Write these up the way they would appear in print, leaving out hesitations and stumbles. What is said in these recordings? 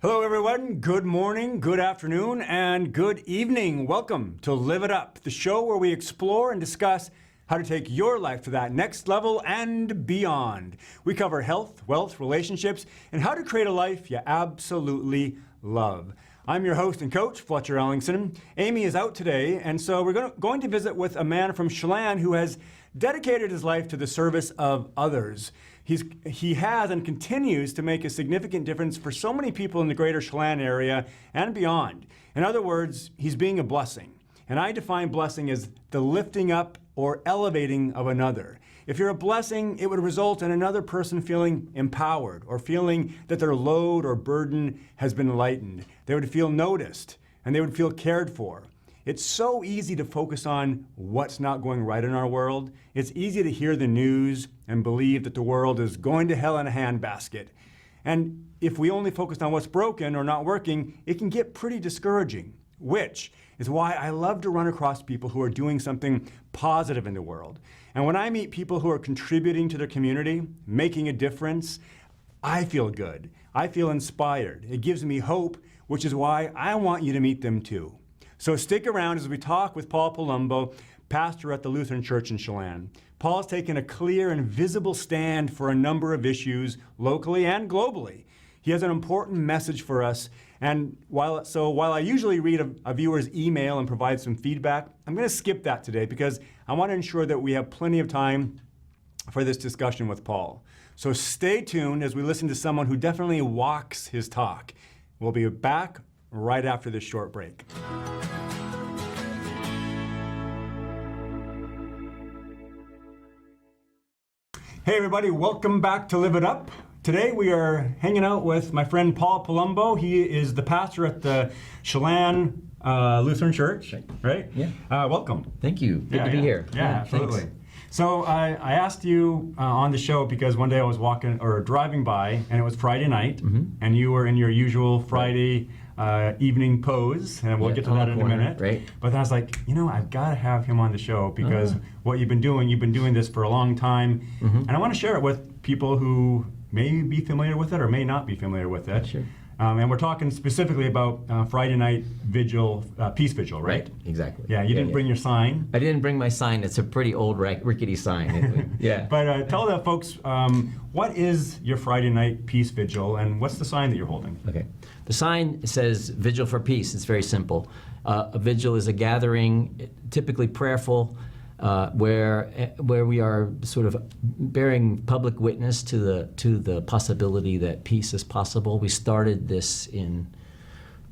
Hello everyone, good morning, good afternoon, and good evening. Welcome to Live It Up, the show where we explore and discuss how to take your life to that next level and beyond. We cover health, wealth, relationships, and how to create a life you absolutely love. I'm your host and coach, Fletcher Ellingson. Amy is out today, and so we're going to visit with a man from Chelan who has dedicated his life to the service of others. He has and continues to make a significant difference for so many people in the greater Chelan area and beyond. In other words, he's being a blessing. And I define blessing as the lifting up or elevating of another. If you're a blessing, it would result in another person feeling empowered or feeling that their load or burden has been lightened. They would feel noticed and they would feel cared for. It's so easy to focus on what's not going right in our world. It's easy to hear the news and believe that the world is going to hell in a handbasket. And if we only focus on what's broken or not working, it can get pretty discouraging, which is why I love to run across people who are doing something positive in the world. And when I meet people who are contributing to their community, making a difference, I feel good. I feel inspired. It gives me hope, which is why I want you to meet them too. So stick around as we talk with Paul Palumbo, pastor at the Lutheran Church in Chelan. Paul's taken a clear and visible stand for a number of issues locally and globally. He has an important message for us, and while I usually read a viewer's email and provide some feedback, I'm going to skip that today because I want to ensure that we have plenty of time for this discussion with Paul. So stay tuned as we listen to someone who definitely walks his talk. We'll be back right after this short break. Hey everybody, welcome back to Live It Up. Today we are hanging out with my friend Paul Palumbo. He is the pastor at the Chelan Lutheran Church, right? Yeah. Welcome. Thank you. Good to be here. Yeah, absolutely. Thanks. So I asked you on the show because one day I was driving by and it was Friday night, and you were in your usual Friday evening pose, and we'll get to that in a minute. Right. But then I was like, I've got to have him on the show because what you've been doing this for a long time, and I want to share it with people who may be familiar with it or may not be familiar with it. Sure. And we're talking specifically about Friday night vigil, peace vigil, right? Exactly. Yeah, you didn't bring your sign. I didn't bring my sign. It's a pretty old, rickety sign. Yeah. But tell the folks, what is your Friday night peace vigil, and what's the sign that you're holding? Okay. The sign says Vigil for Peace. It's very simple. A vigil is a gathering, typically prayerful, where we are sort of bearing public witness to the possibility that peace is possible. We started this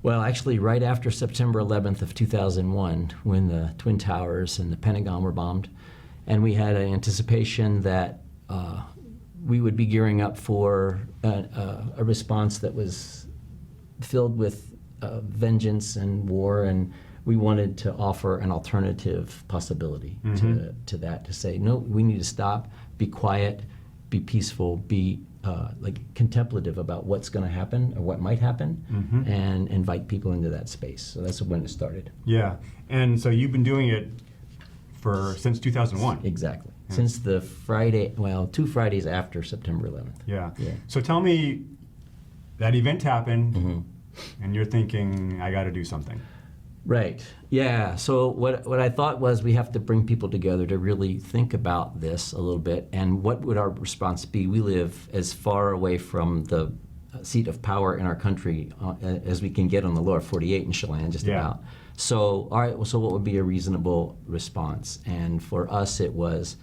actually right after September 11th of 2001, when the Twin Towers and the Pentagon were bombed, and we had an anticipation that we would be gearing up for a response that was filled with vengeance and war, and we wanted to offer an alternative possibility to that, to say, no, we need to stop, be quiet, be peaceful, be contemplative about what's going to happen or what might happen, and invite people into that space. So that's when it started. Yeah, and so you've been doing it since 2001. Exactly. Yeah. Since the Friday, 2 Fridays after September 11th. Yeah. So tell me, that event happened, and you're thinking, I got to do something. Right. Yeah. So what I thought was we have to bring people together to really think about this a little bit, and what would our response be? We live as far away from the seat of power in our country as we can get on the lower 48 in Chelan, just about. So, all right. So what would be a reasonable response? And for us, it was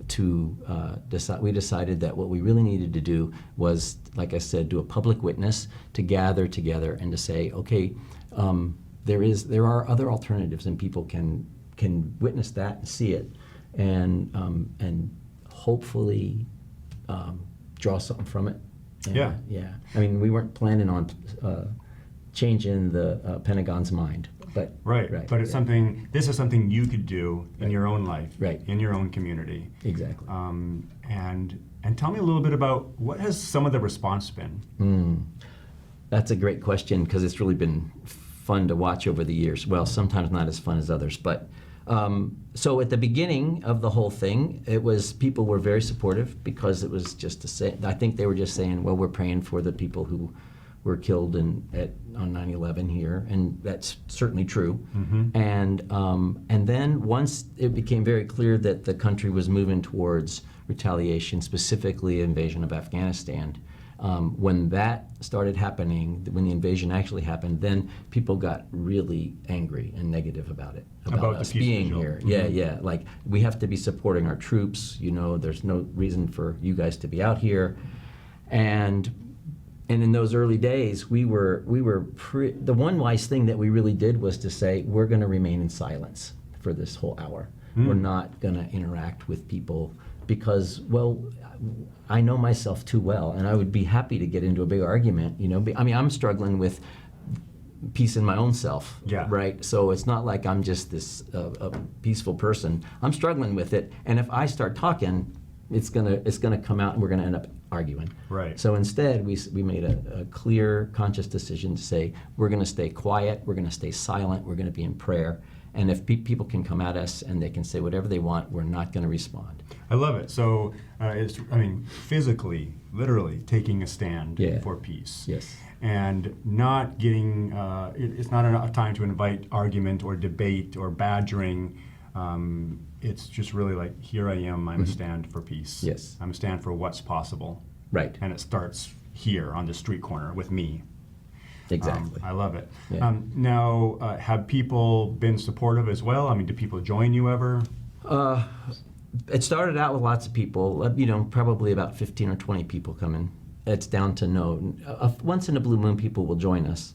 to decide. We decided that what we really needed to do was, like I said, do a public witness, to gather together and to say, okay. There are other alternatives, and people can witness that and see it, and hopefully draw something from it. And, yeah. I mean, we weren't planning on changing the Pentagon's mind, but right. But it's something. This is something you could do in your own life, right? In your own community, exactly. And tell me a little bit about what has some of the response been. That's a great question, because it's really been fun to watch over the years. Well, sometimes not as fun as others, but so at the beginning of the whole thing, people were very supportive, because it was just I think they were just saying, well, we're praying for the people who were killed on 9/11 here, and that's certainly true. And then once it became very clear that the country was moving towards retaliation, specifically invasion of Afghanistan, when that started happening, when the invasion actually happened, then people got really angry and negative about it, about us being here. Yeah. Like, we have to be supporting our troops. There's no reason for you guys to be out here. And in those early days, the one wise thing that we really did was to say, we're going to remain in silence for this whole hour. We're not going to interact with people because, well, I know myself too well, and I would be happy to get into a big argument. I mean, I'm struggling with peace in my own self, right? So it's not like I'm just this a peaceful person. I'm struggling with it, and if I start talking, it's gonna come out, and we're gonna end up arguing. Right. So instead, we made a clear, conscious decision to say, we're gonna stay quiet, we're gonna stay silent, we're gonna be in prayer. And if people can come at us and they can say whatever they want, we're not going to respond. I love it. So, physically, literally taking a stand for peace. Yes. And not getting, it's not enough time to invite argument or debate or badgering. It's just really like, here I am, I'm a stand for peace. Yes. I'm a stand for what's possible. Right. And it starts here on the street corner with me. Exactly. I love it. Yeah. Now, have people been supportive as well? I mean, do people join you ever? It started out with lots of people, probably about 15 or 20 people coming. It's down to no. Once in a blue moon, people will join us.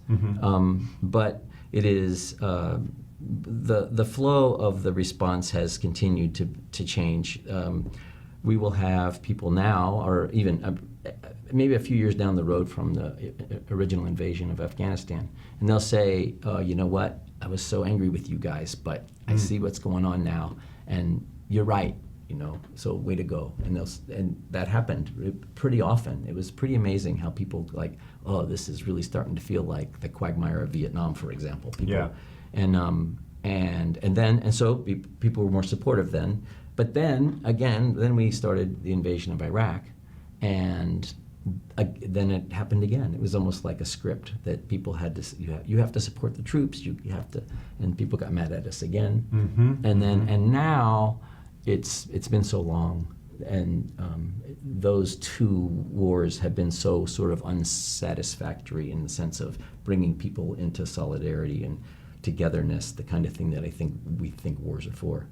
But it is, the flow of the response has continued to change. We will have people now, or even maybe a few years down the road from the original invasion of Afghanistan, and they'll say, you know what, I was so angry with you guys, but I see what's going on now, and you're right, so way to go. And that happened pretty often. It was pretty amazing how people like, oh, this is really starting to feel like the quagmire of Vietnam, for example. People, and so people were more supportive then. But then again, we started the invasion of Iraq, and then it happened again. It was almost like a script that people had to. You have to support the troops. You have to, and people got mad at us again. And now, it's been so long, and those two wars have been so sort of unsatisfactory in the sense of bringing people into solidarity and togetherness, the kind of thing that we think wars are for.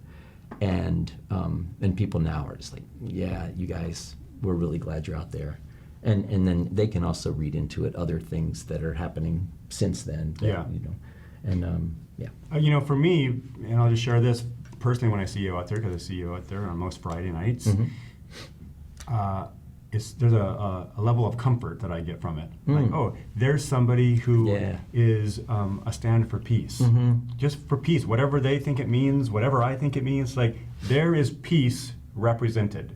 And people now are just like, yeah, you guys, we're really glad you're out there. And then they can also read into it other things that are happening since then. That, for me, and I'll just share this personally when I see you out there, because I see you out there on most Friday nights, there's a level of comfort that I get from it. Like, oh, there's somebody who is a stand for peace. Just for peace, whatever they think it means, whatever I think it means, like, there is peace represented,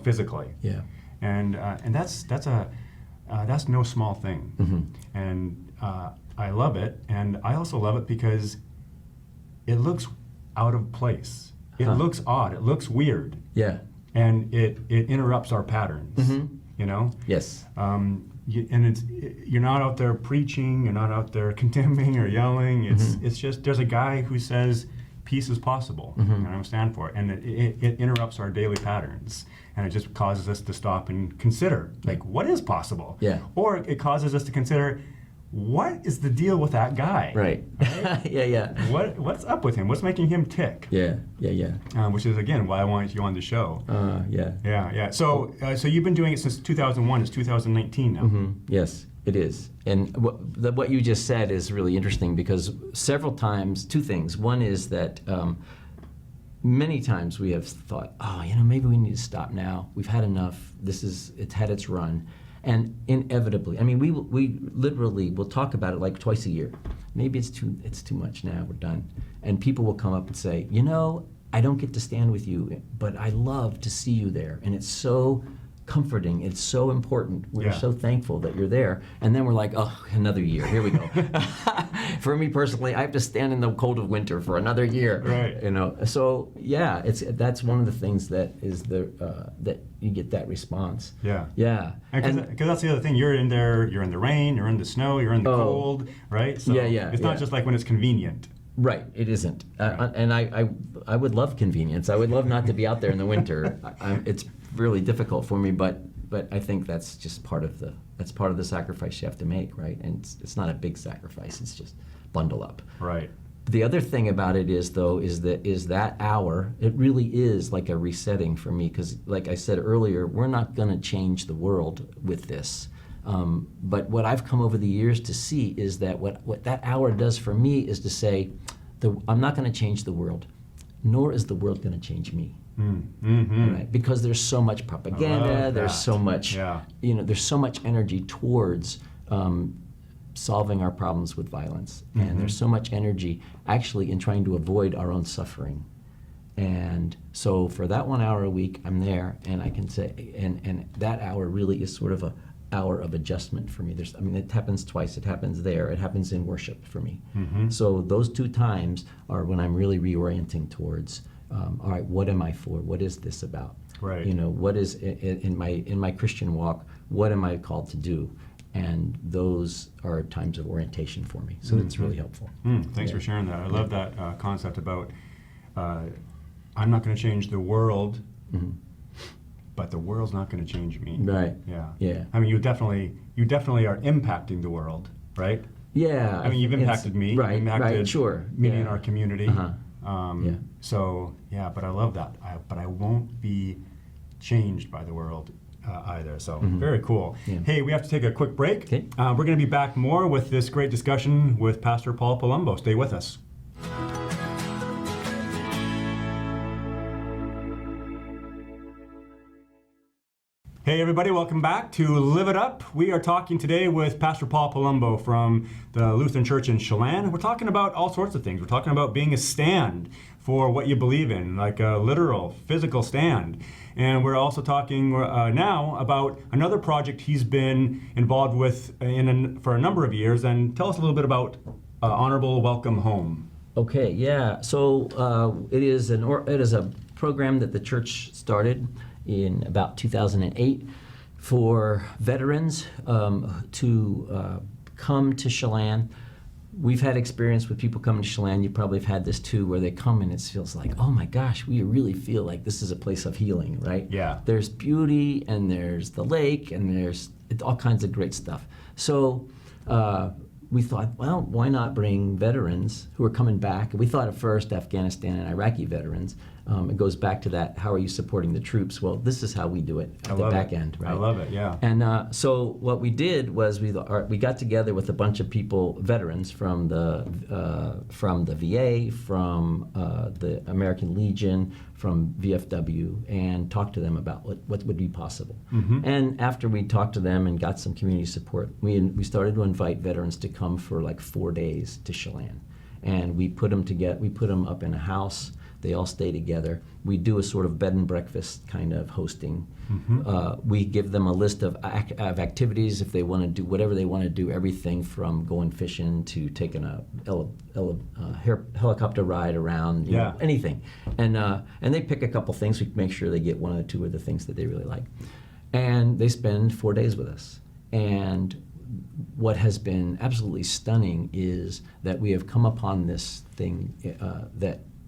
physically. Yeah. And that's no small thing. And I love it, and I also love it because it looks out of place. It looks odd. It looks weird. Yeah. And it interrupts our patterns. Yes. You're not out there preaching. You're not out there condemning or yelling. It's just there's a guy who says peace is possible, and I stand for it. And it interrupts our daily patterns, and it just causes us to stop and consider, like, what is possible? Yeah. Or it causes us to consider, what is the deal with that guy? Right. Yeah. What's up with him? What's making him tick? Yeah. Which is, again, why I wanted you on the show. Yeah. So you've been doing it since 2001. It's 2019 now. Yes, it is. And what you just said is really interesting, because several times, two things. One is that many times we have thought, maybe we need to stop now. We've had enough. It's had its run. And inevitably, I mean, we literally will talk about it like twice a year. Maybe it's too much now, we're done. And people will come up and say, I don't get to stand with you, but I love to see you there. And it's so comforting. It's so important. We're Yeah. so thankful that you're there. And then we're like, oh, another year. Here we go. For me personally, I have to stand in the cold of winter for another year. Right. You know. So yeah, that's one of the things that is that you get that response. Yeah. Yeah. Because that's the other thing. You're in there. You're in the rain. You're in the snow. You're in the cold. Right. So Yeah. it's not just like when it's convenient. Right, it isn't. And I would love convenience. I would love not to be out there in the winter. It's really difficult for me, but I think that's just part of the sacrifice you have to make, right? And it's not a big sacrifice. It's just bundle up. Right. The other thing about it is that hour, it really is like a resetting for me, because like I said earlier, we're not going to change the world with this. But what I've come over the years to see is that what that hour does for me is to say, I'm not going to change the world, nor is the world going to change me. Mm-hmm. Right? Because there's so much propaganda, there's so much, there's so much energy towards solving our problems with violence, and there's so much energy actually in trying to avoid our own suffering. And so for that 1 hour a week, I'm there, and I can say, and that hour really is sort of a hour of adjustment for me. It happens twice. It happens there. It happens in worship for me. So those 2 times are when I'm really reorienting towards, all right, what am I for? What is this about? Right. You know, what is in my Christian walk? What am I called to do? And those are times of orientation for me. So it's really helpful. Thanks for sharing that. I love that concept about I'm not going to change the world. But the world's not going to change me. Right. Yeah. Yeah. I mean, you definitely are impacting the world, right? Yeah. I mean, you've impacted me. Right. You've impacted right. Sure. me Yeah. in our community. Yeah. So yeah, but I love that. But I won't be changed by the world either. So very cool. Yeah. Hey, we have to take a quick break. Okay. We're going to be back more with this great discussion with Pastor Paul Palumbo. Stay with us. Hey everybody, welcome back to Live It Up. We are talking today with Pastor Paul Palumbo from the Lutheran Church in Chelan. We're talking about all sorts of things. We're talking about being a stand for what you believe in, like a literal, physical stand. And we're also talking now about another project he's been involved with for a number of years. And tell us a little bit about Honorable Welcome Home. Okay, yeah. So it is a program that the church started in about 2008 for veterans to come to Chelan. We've had experience with people coming to Chelan. You probably have had this too, where they come and it feels like, oh my gosh, we really feel like this is a place of healing, right? Yeah. There's beauty, and there's the lake, and there's all kinds of great stuff. So we thought, well, why not bring veterans who are coming back? We thought at first Afghanistan and Iraqi veterans. It goes back to that, how are you supporting the troops? Well, this is how we do it at the back end, right? I love it, yeah. And so what we did was we got together with a bunch of people, veterans from the VA, from the American Legion, from VFW, and talked to them about what would be possible. And after we talked to them and got some community support, we started to invite veterans to come for like 4 days to Chelan. And we put them together. We put them up in a house. They all stay together. We do a sort of bed and breakfast kind of hosting. We give them a list of activities if they want to do whatever they want to do, everything from going fishing to taking a helicopter ride around, you know, anything. And they pick a couple things. We make sure they get 1 or 2 of the things that they really like. And they spend 4 days with us. And what has been absolutely stunning is that we have come upon this thing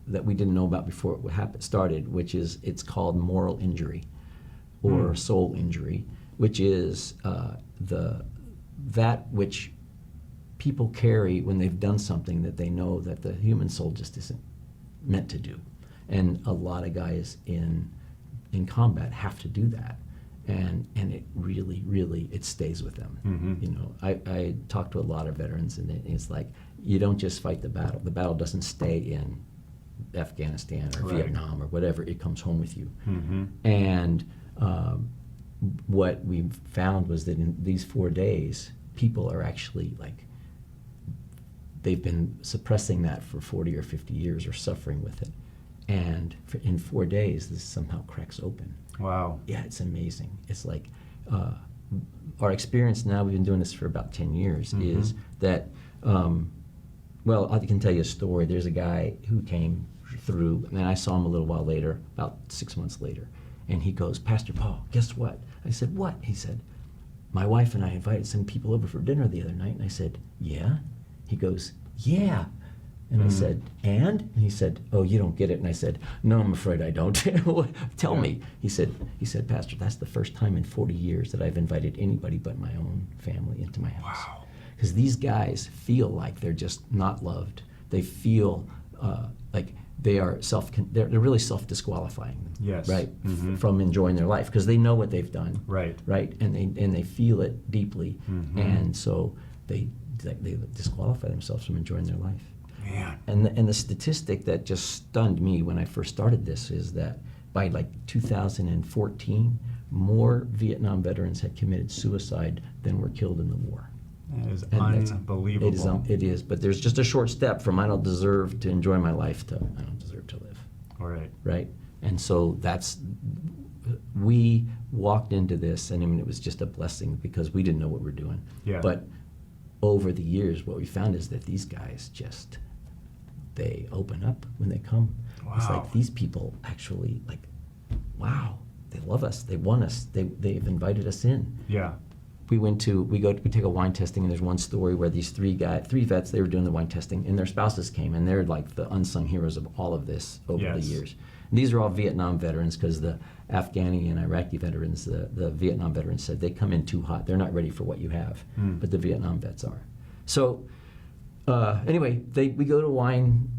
that we didn't know about before it started, which is it's called moral injury or soul injury, which is that which people carry when they've done something that they know that the human soul just isn't meant to do. And a lot of guys in combat have to do that. And it really it stays with them. You know, I talk to a lot of veterans, and it's like, you don't just fight the battle. The battle doesn't stay in Afghanistan or Vietnam or whatever. It comes home with you. And what we found was that in these 4 days, people are actually like, they've been suppressing that for 40 or 50 years or suffering with it. And in 4 days, this somehow cracks open. Wow. Yeah, it's amazing. It's like our experience now, we've been doing this for about 10 years, is that, well, I can tell you a story. There's a guy who came through, and I saw him a little while later, about 6 months later, and he goes, Pastor Paul, guess what? I said, what? He said, my wife and I invited some people over for dinner the other night. And I said, yeah? He goes, yeah. And I said, and he said, oh, you don't get it. And I said, no, I'm afraid I don't. Tell me. He said, Pastor, that's the first time in 40 years that I've invited anybody but my own family into my house. Wow. Because these guys feel like they're just not loved. They feel like they are they're really self-disqualifying them, Yes. right, from enjoying their life, because they know what they've done, Right. right, and they feel it deeply, and so they disqualify themselves from enjoying their life. Man. And the statistic that just stunned me when I first started this is that by like 2014, more Vietnam veterans had committed suicide than were killed in the war. That is And unbelievable. it is, but there's just a short step from I don't deserve to enjoy my life to I don't deserve to live, All right. right? And so we walked into this, and I mean, it was just a blessing because we didn't know what we were doing. Yeah. But over the years, what we found is that these guys they open up when they come. It's Wow. like these people actually, like, wow, they love us, they want us, they've invited us in. Yeah. We take a wine testing, and there's one story where these three vets, they were doing the wine testing, and their spouses came, and they're like the unsung heroes of all of this over the Yes. years. And these are all Vietnam veterans, because the Afghani and Iraqi veterans, the Vietnam veterans said they come in too hot. They're not ready for what you have, but the Vietnam vets are. So anyway, we go to a wine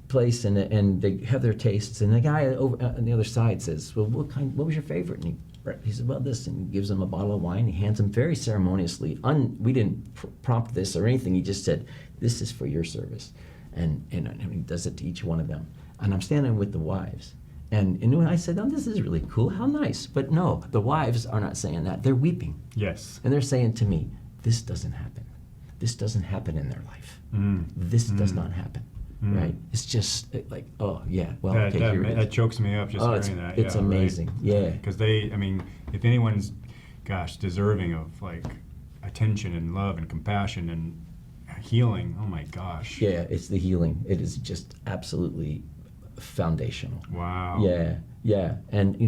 place, and they have their tastes, and the guy over on the other side says, well, what was your favorite? And he said, well, this, and he gives them a bottle of wine. He hands them very ceremoniously. We didn't prompt this or anything. He just said, this is for your service. And he does it to each one of them. And I'm standing with the wives. And when I said, oh, this is really cool. How nice. But no, the wives are not saying that. They're weeping. Yes. And they're saying to me, this doesn't happen. This doesn't happen in their life. This does not happen. Right? It's just like, oh, yeah, well, okay, here it is. That chokes me up just hearing that. It's Yeah, amazing. right. Yeah. Because if anyone's, deserving of like attention and love and compassion and healing, oh my gosh. Yeah, it's the healing. It is just absolutely foundational. Wow. Yeah. And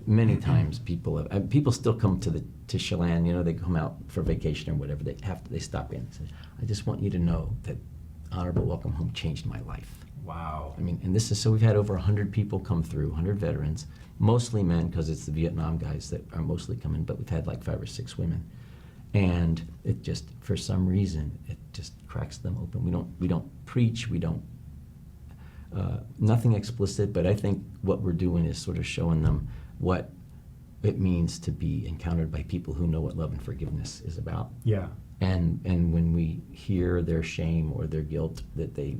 many times people still come to Chelan. They come out for vacation or whatever. They stop in and say, I just want you to know that Honorable Welcome Home changed my life. Wow. I mean, and this is, so we've had over 100 people come through, 100 veterans, mostly men, because it's the Vietnam guys that are mostly coming, but we've had like 5 or 6 women. And it just, for some reason, it just cracks them open. We don't preach, we don't, nothing explicit, but I think what we're doing is sort of showing them what it means to be encountered by people who know what love and forgiveness is about. Yeah. And when we hear their shame or their guilt that they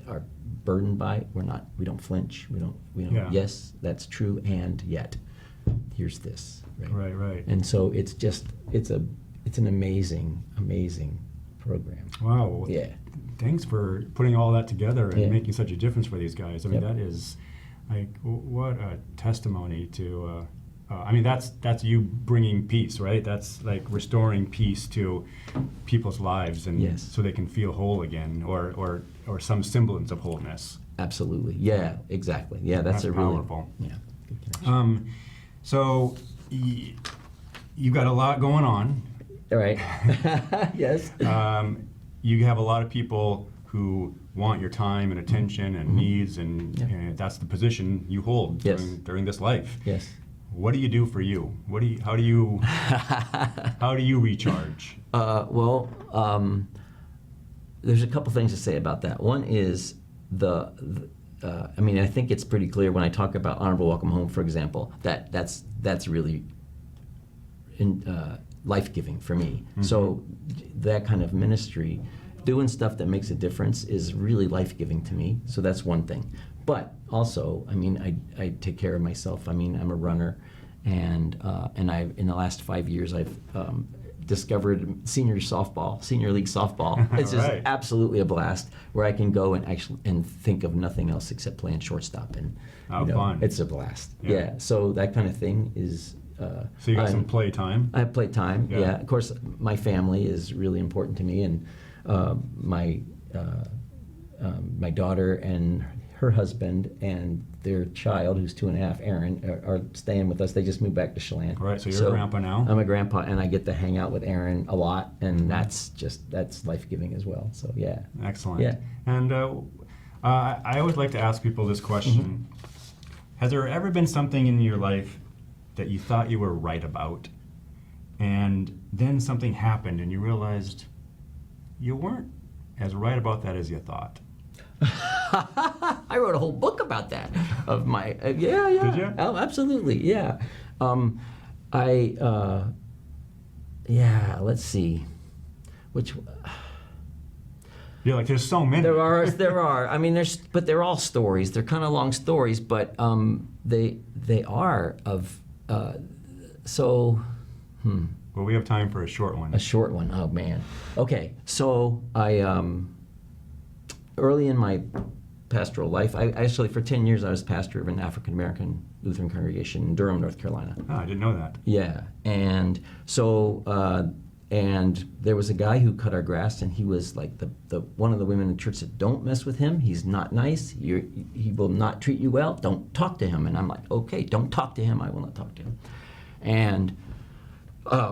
are burdened by, we don't flinch. We don't. Yeah. Yes, that's true, and yet, here's this. Right. And so it's an amazing program. Wow. Well, Yeah. Thanks for putting all that together and Yeah. making such a difference for these guys. I mean, Yep. that is, like, what a testimony to. That's you bringing peace, right? That's like restoring peace to people's lives, and Yes. so they can feel whole again, or some semblance of wholeness. Absolutely. Yeah. Exactly. Yeah. That's a really powerful. Yeah. Good connection. So you got a lot going on. All right. Yes. You have a lot of people who want your time and attention and needs, and Yeah. that's the position you hold Yes. during this life. Yes. What do you do for you? How do you recharge? There's a couple things to say about that. One is I think it's pretty clear when I talk about Honorable Welcome Home, for example, that's really life-giving for me. So that kind of ministry, doing stuff that makes a difference, is really life-giving to me. So that's one thing. But also, I take care of myself. I'm a runner, and in the last 5 years, I've discovered senior league softball. It's just Right. absolutely a blast where I can go and actually and think of nothing else except playing shortstop, and Fun. it's a blast. Yeah. Yeah. So that kind of thing is. So you got some play time. I have playtime. Yeah. Yeah. Of course, my family is really important to me, and my daughter and her husband and their child, who's 2.5, Aaron, are staying with us. They just moved back to Chelan. Right, so you're a grandpa now. I'm a grandpa, and I get to hang out with Aaron a lot, and that's life-giving as well. So yeah. Excellent. Yeah. And I always like to ask people this question. Has there ever been something in your life that you thought you were right about, and then something happened and you realized you weren't as right about that as you thought? I wrote a whole book about that. Of my yeah. Did you? Oh, absolutely, yeah. Let's see, which You're like, there's so many. there are. I mean, but they're all stories. They're kind of long stories, but they are of Well, we have time for a short one. A short one. Oh man. Okay. So I early in my pastoral life, I actually for 10 years I was pastor of an African American Lutheran congregation in Durham, North Carolina. Oh, I didn't know that. Yeah. And so and there was a guy who cut our grass, and he was like the one of the women in the church said, "Don't mess with him. He's not nice. He will not treat you well. Don't talk to him." And I'm like, "Okay, don't talk to him. I will not talk to him." And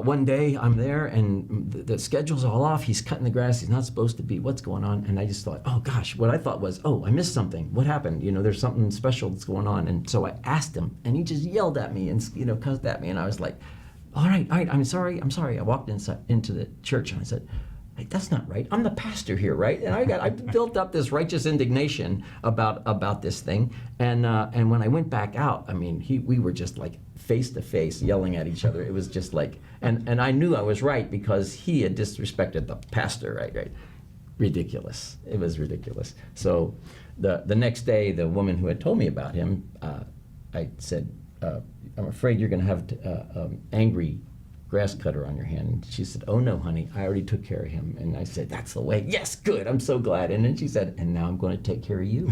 one day I'm there, and the schedule's all off. He's cutting the grass. He's not supposed to be. What's going on? And I just thought, oh gosh, what I thought was, oh, I missed something. What happened? There's something special that's going on. And so I asked him, and he just yelled at me and cussed at me. And I was like, all right, I'm sorry. I walked into the church, and I said, hey, that's not right. I'm the pastor here, right? And I built up this righteous indignation about this thing. And when I went back out, I mean, we were just like face to face yelling at each other. It was just like, and I knew I was right because he had disrespected the pastor, right? Ridiculous. It was ridiculous. So the next day, the woman who had told me about him, I said, I'm afraid you're going to have angry grass cutter on your hand. And she said, oh no, honey, I already took care of him. And I said, that's the way. Yes, good. I'm so glad. And then she said, and now I'm going to take care of you.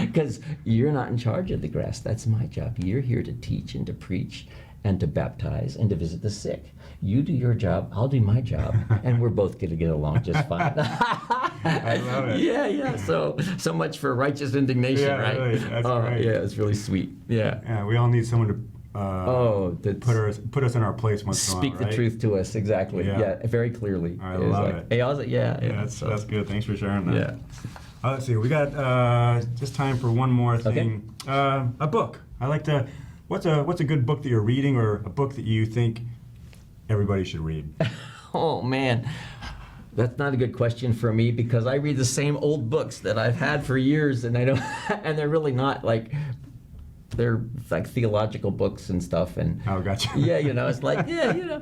Because you're not in charge of the grass. That's my job. You're here to teach and to preach and to baptize and to visit the sick. You do your job, I'll do my job, and we're both going to get along just fine. I love it. Yeah. So much for righteous indignation, Yeah, right? really. That's great. Yeah, it's really sweet. Yeah. Yeah, we all need someone to put us in our place once in a while, Speak the right? truth to us, exactly. Yeah. Yeah, very clearly. I love it. Hey, how's it? Yeah. That's good. Thanks for sharing that. Yeah. Let's see. We got just time for one more thing. A book. I like to. What's a good book that you're reading, or a book that you think everybody should read? Oh man, that's not a good question for me because I read the same old books that I've had for years, and I don't, and they're really not like. They're like theological books and stuff, and Oh, gotcha. yeah, it's like a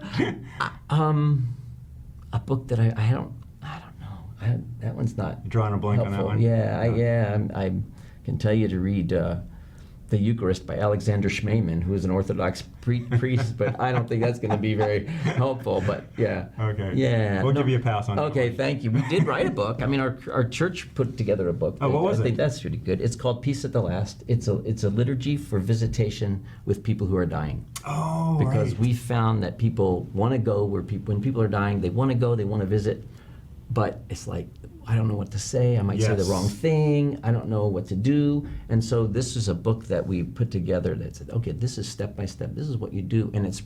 book that I don't know. That one's not You're drawing a blank on that helpful. one? Yeah, I can tell you to read The Eucharist by Alexander Schmemann, who is an Orthodox priest, but I don't think that's going to be very helpful. But yeah. Okay. Yeah. We'll give you a pass on that Okay, one. thank you. We did write a book. I mean, our church put together a book. Oh, what was I think it? that's pretty good. It's called Peace at the Last. It's a liturgy for visitation with people who are dying. Oh, Because right. we found that people want to go when people are dying, they want to go, they want to visit, but it's like, I don't know what to say. I might say the Yes. wrong thing. I don't know what to do. And so this is a book that we put together that said, okay, this is step by step. This is what you do, and it's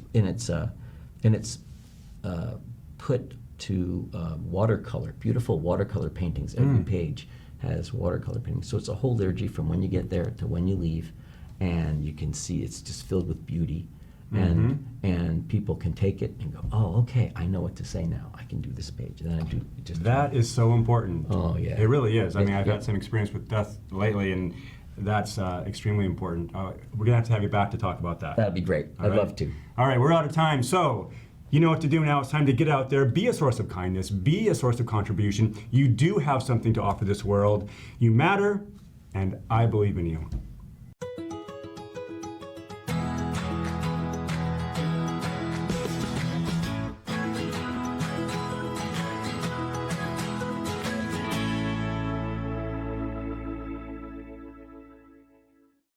put to watercolor, beautiful watercolor paintings. Every page has watercolor paintings. So it's a whole liturgy from when you get there to when you leave, and you can see it's just filled with beauty. And people can take it and go, oh, okay, I know what to say now. I can do this page. And then I do just That is so important. Oh, yeah. It really is. I mean, I've Yeah. had some experience with death lately, and that's extremely important. We're going to have you back to talk about that. That'd be great. All I'd right. love to. All right, we're out of time. So, you know what to do now. It's time to get out there, be a source of kindness, be a source of contribution. You do have something to offer this world. You matter, and I believe in you.